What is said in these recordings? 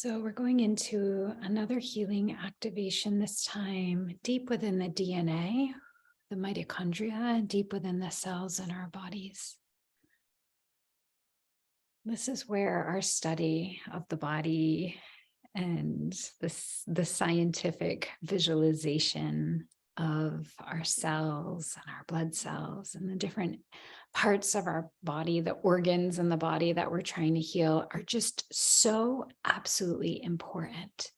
So we're going into another healing activation, this time deep within the DNA, the mitochondria, deep within the cells in our bodies. This is where our study of the body and the scientific visualization of our cells and our blood cells and the different parts of our body, the organs in the body that we're trying to heal, are just so absolutely important.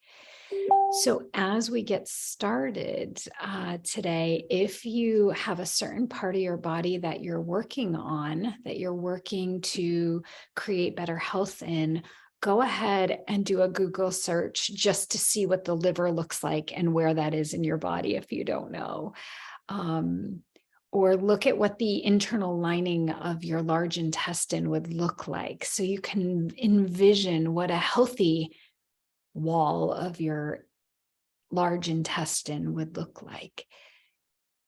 So as we get started today, if you have a certain part of your body that you're working on, that you're working to create better health in, go ahead and do a Google search just to see what the liver looks like and where that is in your body if you don't know. Or look at what the internal lining of your large intestine would look like, so you can envision what a healthy wall of your large intestine would look like.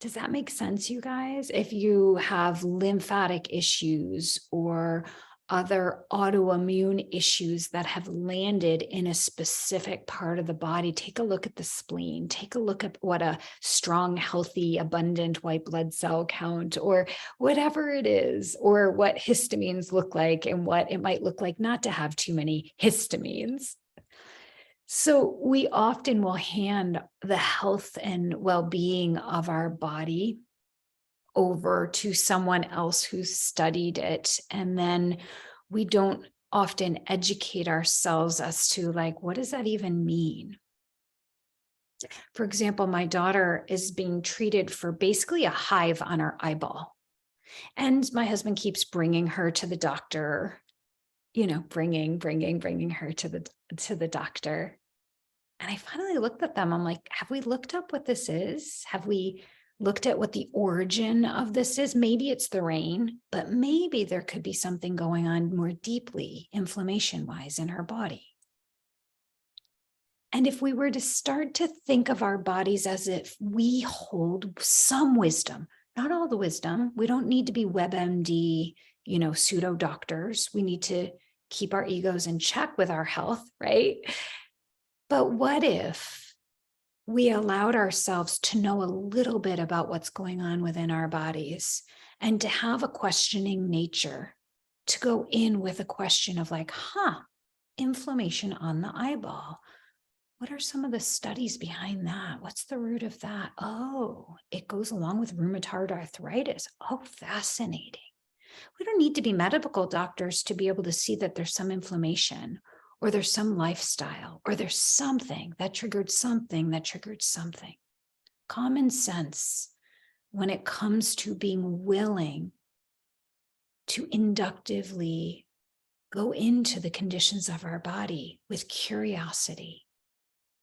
Does that make sense, you guys? If you have lymphatic issues or other autoimmune issues that have landed in a specific part of the body, take a look at the spleen. Take a look at what a strong, healthy, abundant white blood cell count, or whatever it is, or what histamines look like and what it might look like not to have too many histamines. So we often will hand the health and well-being of our body over to someone else who's studied it. And then we don't often educate ourselves as to, like, what does that even mean? For example, my daughter is being treated for basically a hive on her eyeball. And my husband keeps bringing her to the doctor, bringing her to the doctor. And I finally looked at them. I'm like, have we looked up what this is? Have we looked at what the origin of this is? Maybe it's the rain, but maybe there could be something going on more deeply, inflammation-wise, in her body. And if we were to start to think of our bodies as if we hold some wisdom, not all the wisdom, we don't need to be WebMD, pseudo doctors. We need to keep our egos in check with our health, right? But what if we allowed ourselves to know a little bit about what's going on within our bodies, and to have a questioning nature, to go in with a question of like, inflammation on the eyeball. What are some of the studies behind that? What's the root of that? Oh, it goes along with rheumatoid arthritis. Oh, fascinating. We don't need to be medical doctors to be able to see that there's some inflammation, or there's some lifestyle, or there's something that triggered something that triggered something. Common sense when it comes to being willing to inductively go into the conditions of our body with curiosity,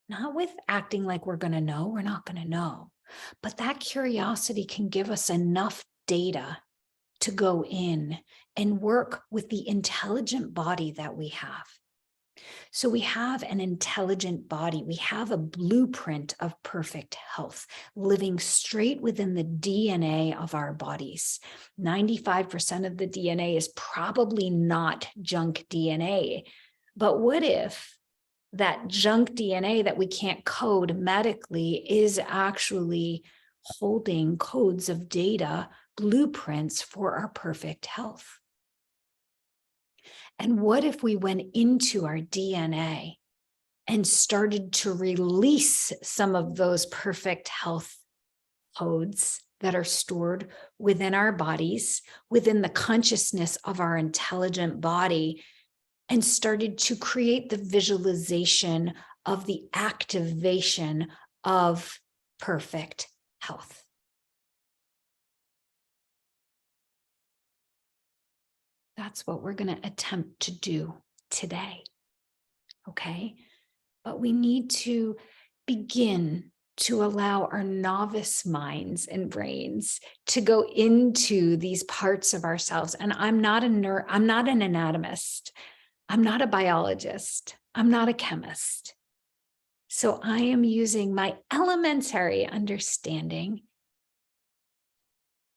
not with acting like we're going to know. We're not going to know. But that curiosity can give us enough data to go in and work with the intelligent body that we have. So we have an intelligent body. We have a blueprint of perfect health living straight within the DNA of our bodies. 95% of the DNA is probably not junk DNA. But what if that junk DNA that we can't code medically is actually holding codes of data, blueprints for our perfect health? And what if we went into our DNA and started to release some of those perfect health codes that are stored within our bodies, within the consciousness of our intelligent body, and started to create the visualization of the activation of perfect health? That's what we're going to attempt to do today. Okay? But we need to begin to allow our novice minds and brains to go into these parts of ourselves. And I'm not I'm not an anatomist. I'm not a biologist. I'm not a chemist. So I am using my elementary understanding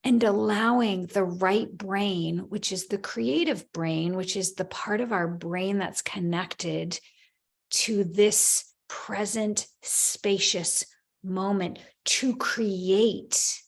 and allowing the right brain, which is the creative brain, which is the part of our brain that's connected to this present spacious moment to create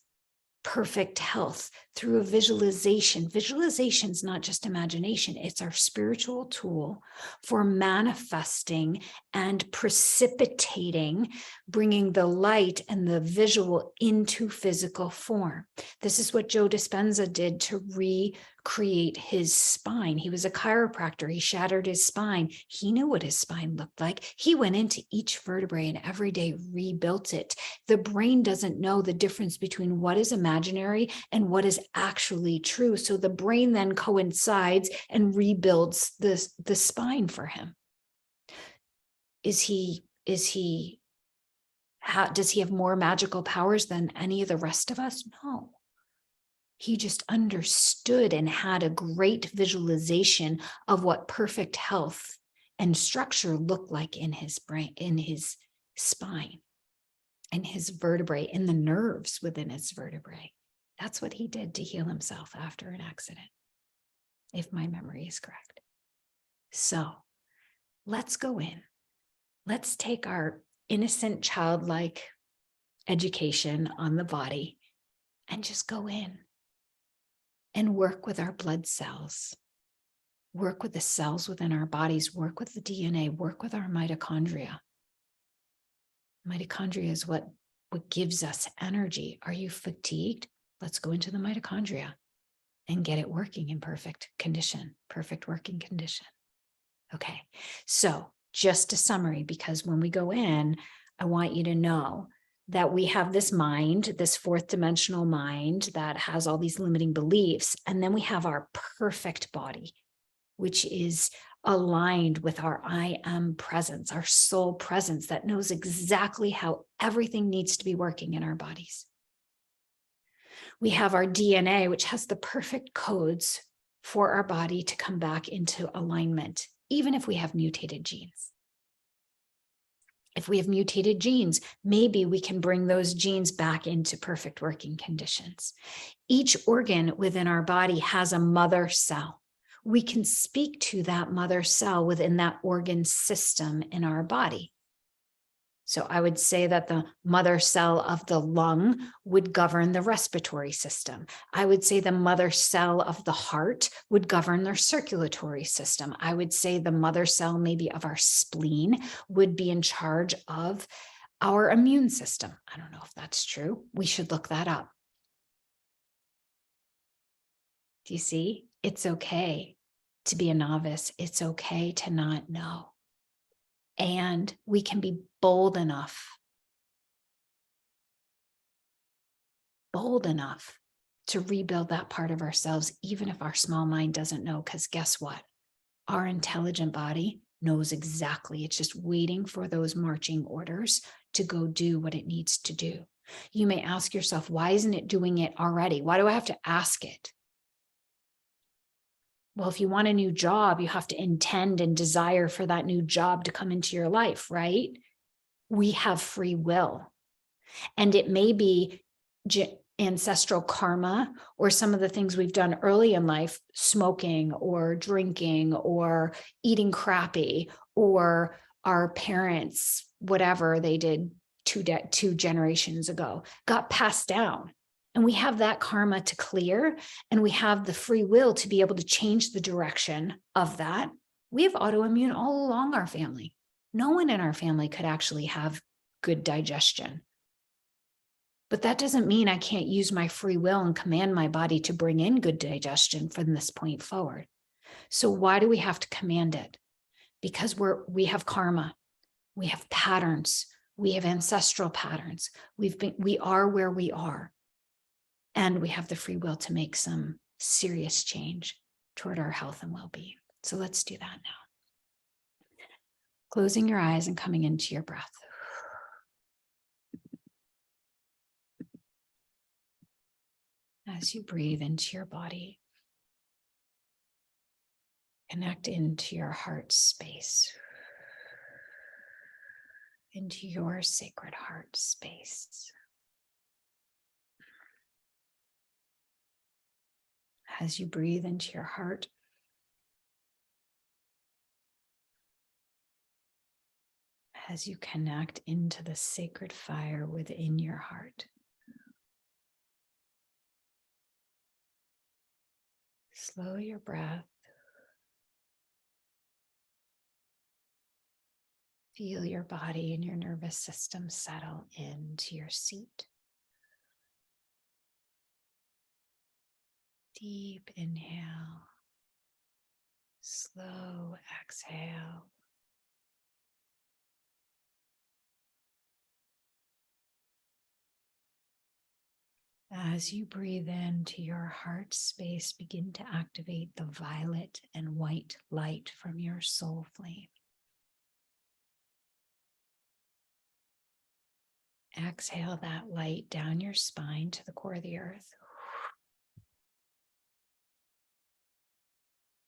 perfect health through a visualization. Visualization is not just imagination, it's our spiritual tool for manifesting and precipitating, bringing the light and the visual into physical form. This is what Joe Dispenza did to recreate his spine. He was a chiropractor. He shattered his spine. He knew what his spine looked like. He went into each vertebrae and every day rebuilt it. The brain doesn't know the difference between what is imaginary and what is actually true. So the brain then coincides and rebuilds the spine for him. Does he have more magical powers than any of the rest of us? No. He just understood and had a great visualization of what perfect health and structure looked like in his brain, in his spine, in his vertebrae, in the nerves within his vertebrae. That's what he did to heal himself after an accident, if my memory is correct. So let's go in. Let's take our innocent, childlike education on the body and just go in and work with our blood cells, work with the cells within our bodies, work with the DNA, work with our mitochondria. Mitochondria is what gives us energy. Are you fatigued? Let's go into the mitochondria and get it working in perfect condition, perfect working condition. Okay, so just a summary, because when we go in, I want you to know that we have this mind, this fourth dimensional mind that has all these limiting beliefs. And then we have our perfect body, which is aligned with our I am presence, our soul presence that knows exactly how everything needs to be working in our bodies. We have our DNA, which has the perfect codes for our body to come back into alignment, even if we have mutated genes. If we have mutated genes, maybe we can bring those genes back into perfect working conditions. Each organ within our body has a mother cell. We can speak to that mother cell within that organ system in our body. So I would say that the mother cell of the lung would govern the respiratory system. I would say the mother cell of the heart would govern their circulatory system. I would say the mother cell maybe of our spleen would be in charge of our immune system. I don't know if that's true. We should look that up. Do you see? It's okay to be a novice. It's okay to not know. And we can be bold enough to rebuild that part of ourselves, even if our small mind doesn't know, because guess what? Our intelligent body knows exactly. It's just waiting for those marching orders to go do what it needs to do. You may ask yourself, why isn't it doing it already? Why do I have to ask it? Well, if you want a new job, you have to intend and desire for that new job to come into your life, right? We have free will. And it may be ancestral karma or some of the things we've done early in life, smoking or drinking or eating crappy, or our parents, whatever they did two generations ago, got passed down. And we have that karma to clear, and we have the free will to be able to change the direction of that. We have autoimmune all along our family. No one in our family could actually have good digestion. But that doesn't mean I can't use my free will and command my body to bring in good digestion from this point forward. So why do we have to command it? Because we have karma, we have patterns, we have ancestral patterns. We are where we are. And we have the free will to make some serious change toward our health and well-being. So let's do that now. Closing your eyes and coming into your breath. As you breathe into your body, connect into your heart space, into your sacred heart space. As you breathe into your heart, as you connect into the sacred fire within your heart. Slow your breath. Feel your body and your nervous system settle into your seat. Deep inhale, slow exhale. As you breathe into your heart space, begin to activate the violet and white light from your soul flame. Exhale that light down your spine to the core of the earth.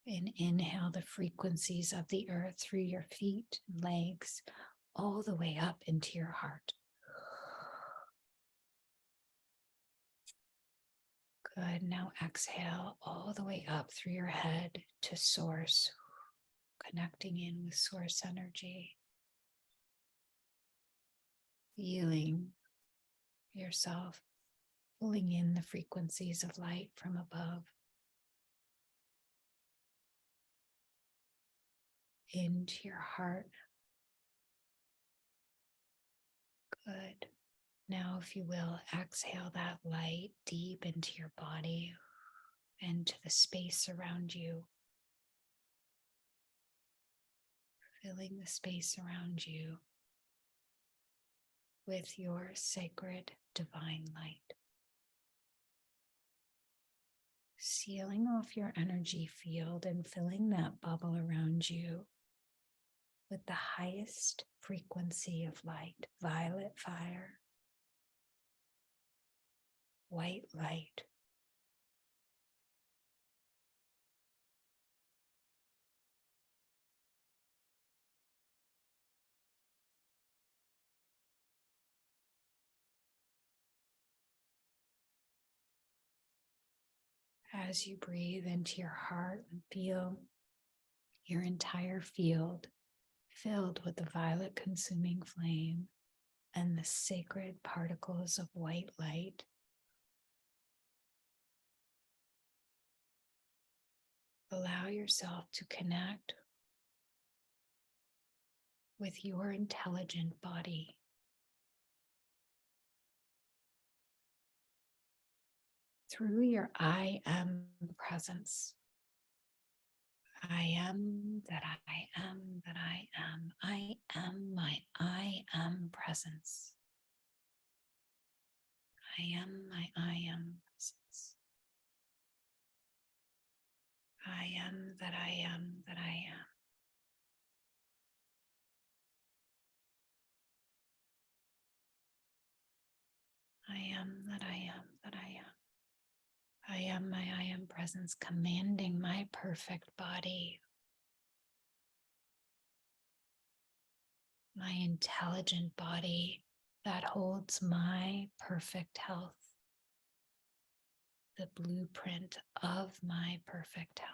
And inhale the frequencies of the earth through your feet and legs, all the way up into your heart. Good. Now exhale all the way up through your head to source, connecting in with source energy. Feeling yourself pulling in the frequencies of light from above into your heart. Good. Now, if you will, exhale that light deep into your body and to the space around you, filling the space around you with your sacred divine light. Sealing off your energy field and filling that bubble around you with the highest frequency of light, violet fire, white light. As you breathe into your heart and feel your entire field filled with the violet consuming flame and the sacred particles of white light, allow yourself to connect with your intelligent body. Through your I am presence. I am that I am that I am. I am my I am presence. I am my I am presence. I am that I am that I am. I am that I am that I am. I am my I am presence, commanding my perfect body, my intelligent body that holds my perfect health, the blueprint of my perfect health.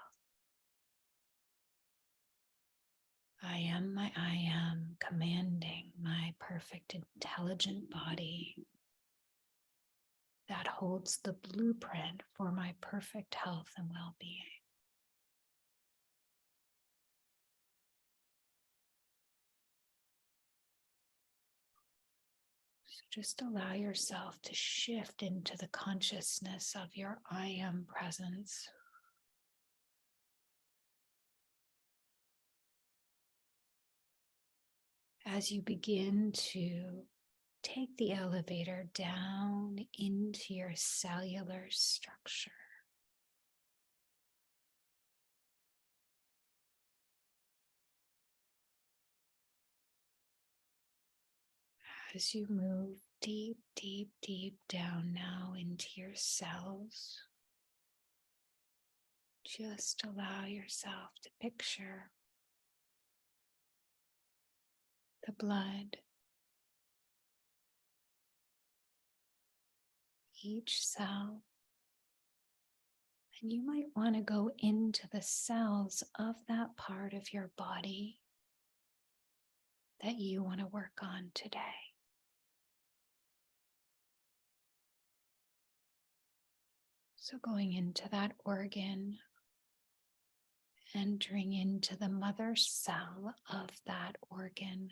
I am my I am, commanding my perfect intelligent body that holds the blueprint for my perfect health and well-being. So just allow yourself to shift into the consciousness of your I am presence. As you begin to take the elevator down into your cellular structure. As you move deep, deep, deep down now into your cells, just allow yourself to picture the blood, each cell. And you might want to go into the cells of that part of your body that you want to work on today. So going into that organ, entering into the mother cell of that organ.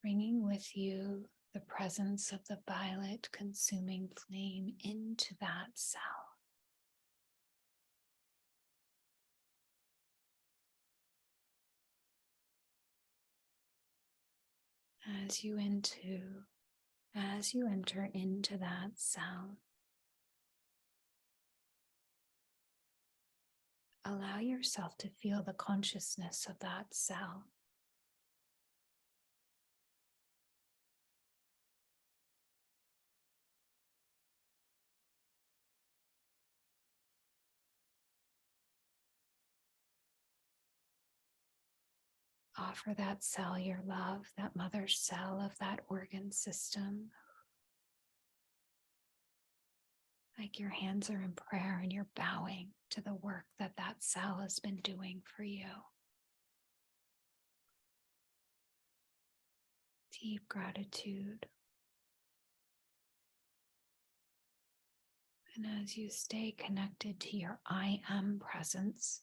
Bringing with you the presence of the violet consuming flame into that cell. As you enter into that cell, allow yourself to feel the consciousness of that cell. Offer that cell your love, that mother cell of that organ system. Like your hands are in prayer and you're bowing to the work that that cell has been doing for you. Deep gratitude. And as you stay connected to your I am presence,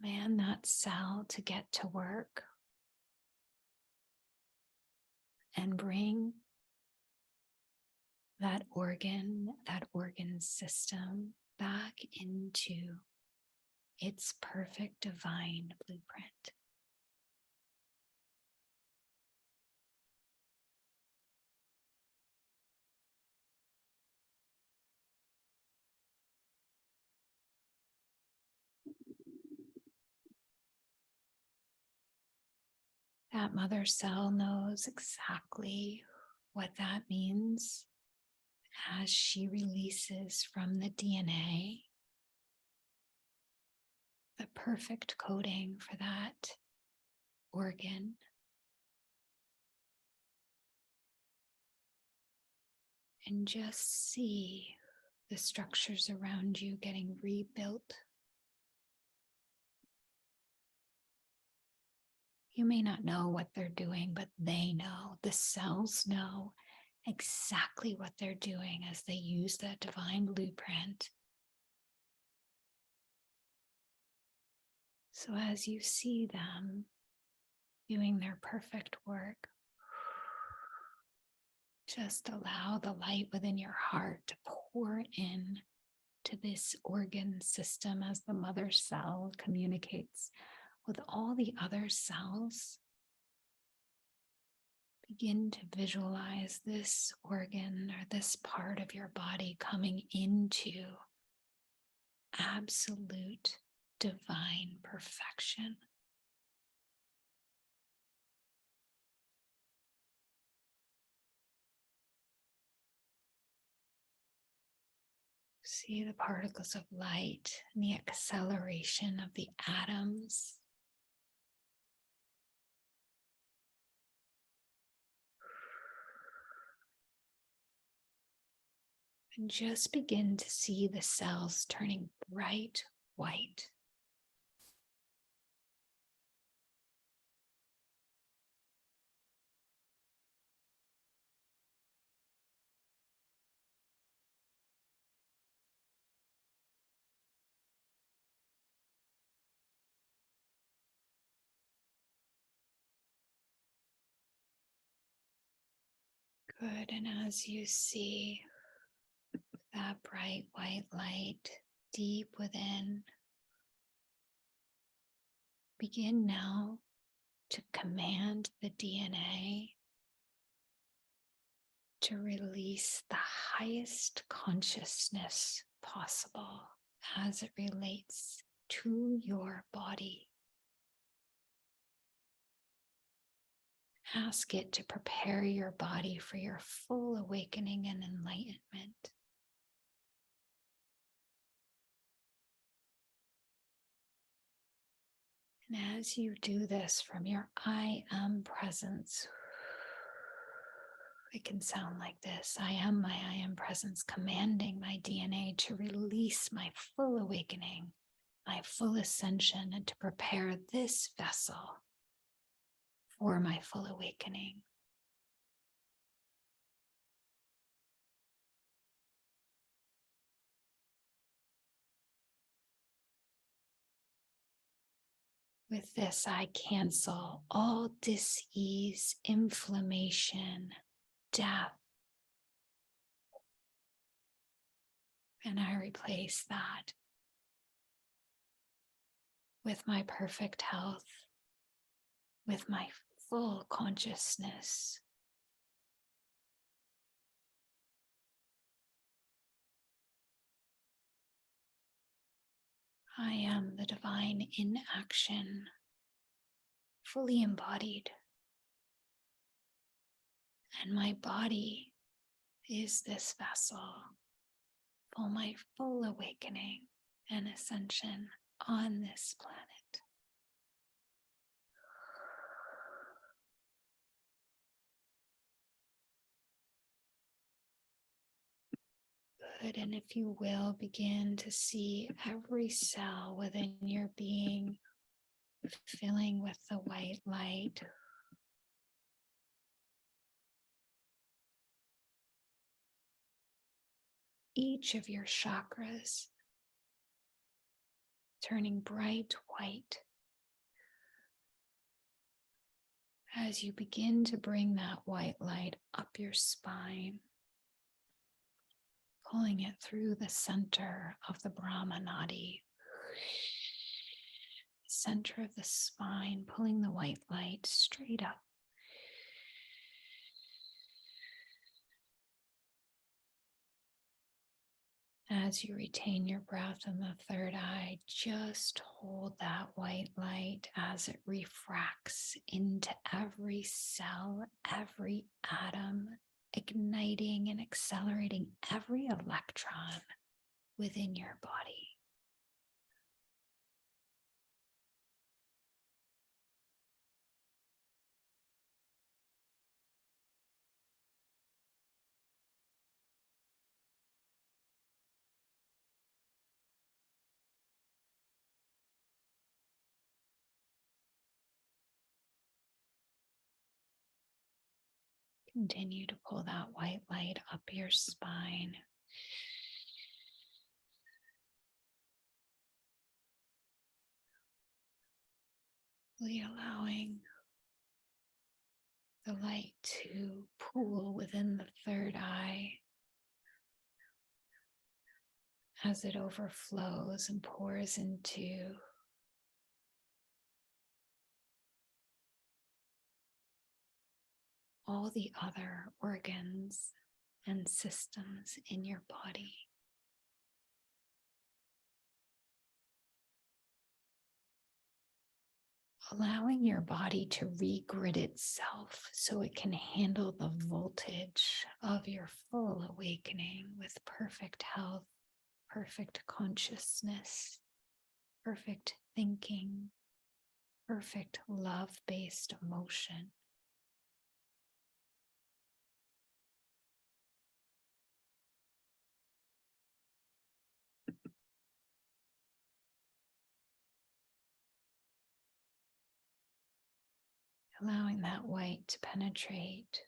command that cell to get to work and bring that organ system back into its perfect divine blueprint. That mother cell knows exactly what that means as she releases from the DNA the perfect coding for that organ. And just see the structures around you getting rebuilt. You may not know what they're doing, but they know. The cells know exactly what they're doing as they use that divine blueprint. So as you see them doing their perfect work, just allow the light within your heart to pour in to this organ system as the mother cell communicates with all the other cells. Begin to visualize this organ or this part of your body coming into absolute divine perfection. See the particles of light and the acceleration of the atoms. And just begin to see the cells turning bright white. Good, and as you see that bright white light deep within, begin now to command the DNA to release the highest consciousness possible as it relates to your body. Ask it to prepare your body for your full awakening and enlightenment. And as you do this from your I am presence, It can sound like this: I am my I am presence, commanding my DNA to release my full awakening, my full ascension, and to prepare this vessel for my full awakening. With this, I cancel all dis-ease, inflammation, death, and I replace that with my perfect health, with my full consciousness. I am the divine in action, fully embodied, and my body is this vessel for my full awakening and ascension on this planet. Good, and if you will, begin to see every cell within your being filling with the white light. Each of your chakras turning bright white as you begin to bring that white light up your spine, pulling it through the center of the Brahmanadi, center of the spine, pulling the white light straight up. As you retain your breath in the third eye, just hold that white light as it refracts into every cell, every atom, igniting and accelerating every electron within your body. Continue to pull that white light up your spine. Really allowing the light to pool within the third eye as it overflows and pours into all the other organs and systems in your body. Allowing your body to regrid itself so it can handle the voltage of your full awakening with perfect health, perfect consciousness, perfect thinking, perfect love-based emotion. Allowing that white to penetrate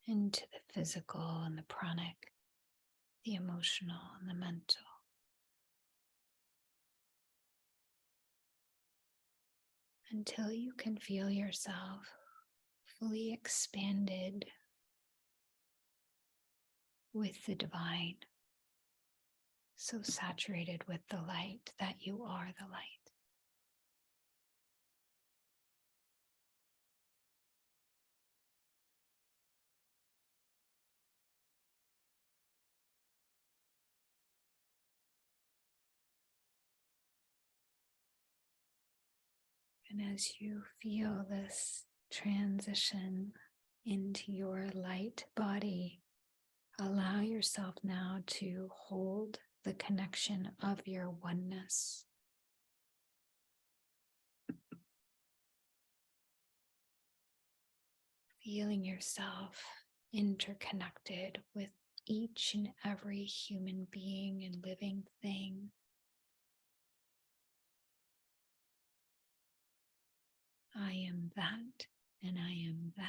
into the physical and the pranic, the emotional and the mental. Until you can feel yourself fully expanded with the divine, so saturated with the light that you are the light. And as you feel this transition into your light body, allow yourself now to hold the connection of your oneness. Feeling yourself interconnected with each and every human being and living thing. I am that, and I am that,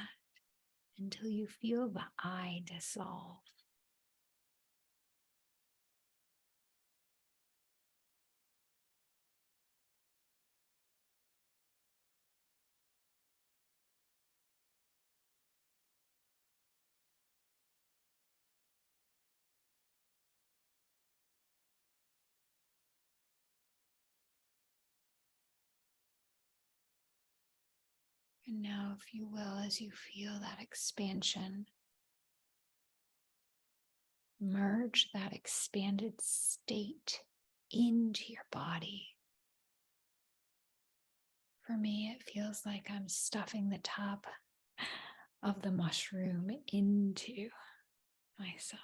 until you feel the I dissolve. And now, if you will, as you feel that expansion, merge that expanded state into your body. For me, it feels like I'm stuffing the top of the mushroom into myself.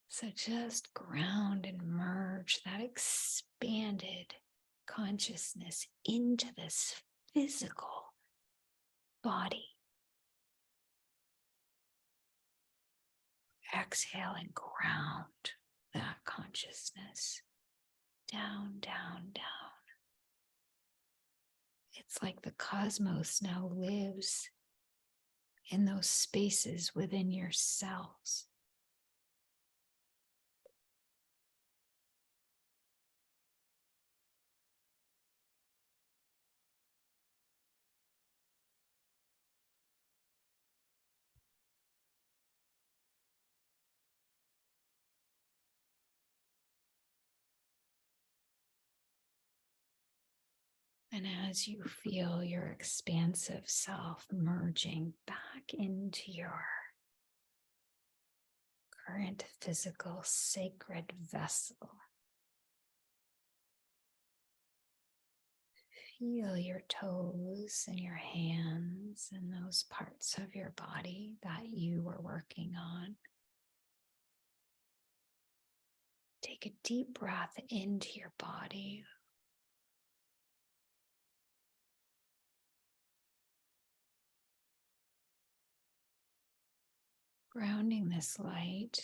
So just ground and merge that expanded consciousness into this physical body. Exhale and ground that consciousness down, down, down. It's like the cosmos now lives in those spaces within your cells. And as you feel your expansive self merging back into your current physical sacred vessel, feel your toes and your hands and those parts of your body that you were working on. Take a deep breath into your body. Grounding this light,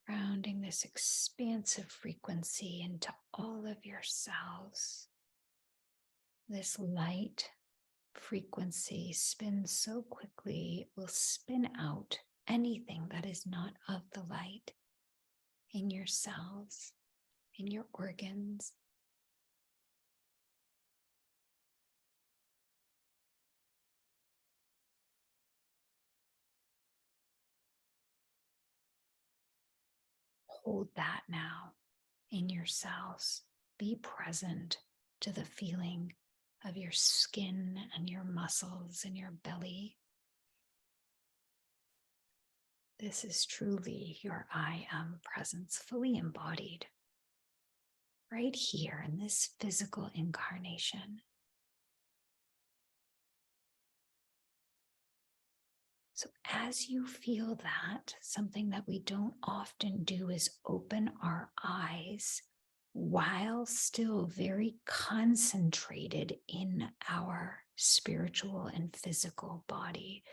grounding this expansive frequency into all of your cells. This light frequency spins so quickly, it will spin out anything that is not of the light in your cells, in your organs. Hold that now in your cells. Be present to the feeling of your skin and your muscles and your belly. This is truly your I am presence, fully embodied, right here in this physical incarnation. So as you feel that, something that we don't often do is open our eyes while still very concentrated in our spiritual and physical body.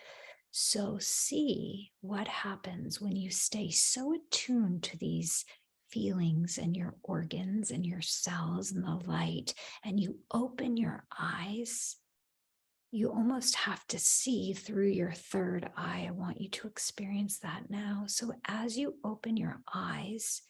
So see what happens when you stay so attuned to these feelings and your organs and your cells and the light, and you open your eyes. You almost have to see through your third eye. I want you to experience that now. So as you open your eyes,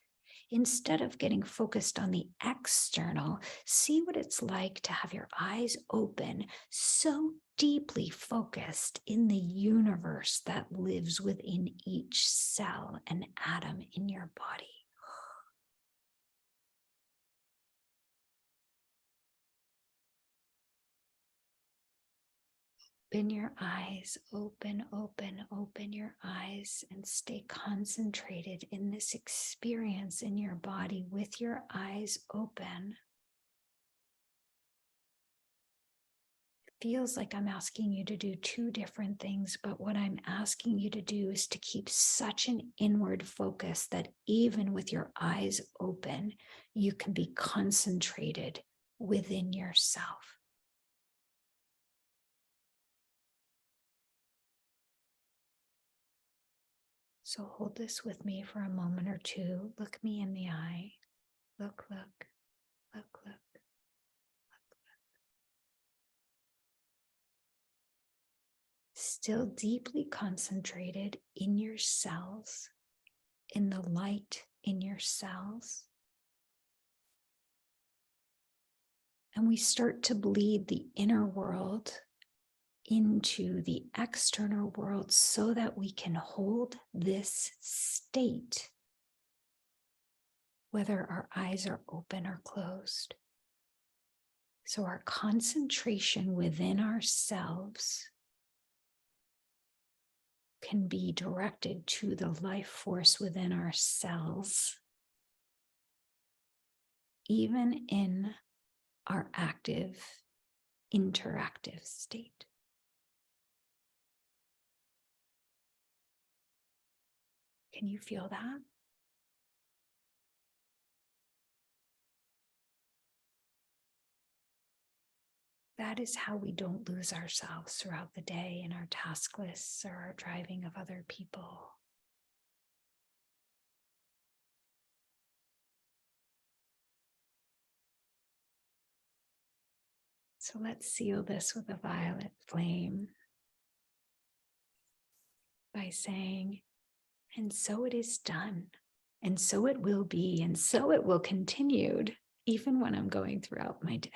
instead of getting focused on the external, see what it's like to have your eyes open, so deeply focused in the universe that lives within each cell and atom in your body. Open your eyes, open your eyes, and stay concentrated in this experience in your body with your eyes open. It feels like I'm asking you to do two different things, but what I'm asking you to do is to keep such an inward focus that even with your eyes open, you can be concentrated within yourself. So hold this with me for a moment or two. Look me in the eye. Look, look, look, look. Still deeply concentrated in your cells, in the light in your cells. And we start to bleed the inner world into the external world so that we can hold this state, whether our eyes are open or closed. So our concentration within ourselves can be directed to the life force within our cells, even in our active, interactive state. Can you feel that? That is how we don't lose ourselves throughout the day in our task lists or our driving of other people. So let's seal this with a violet flame by saying, and so it is done, and so it will be, and so it will continue, even when I'm going throughout my day.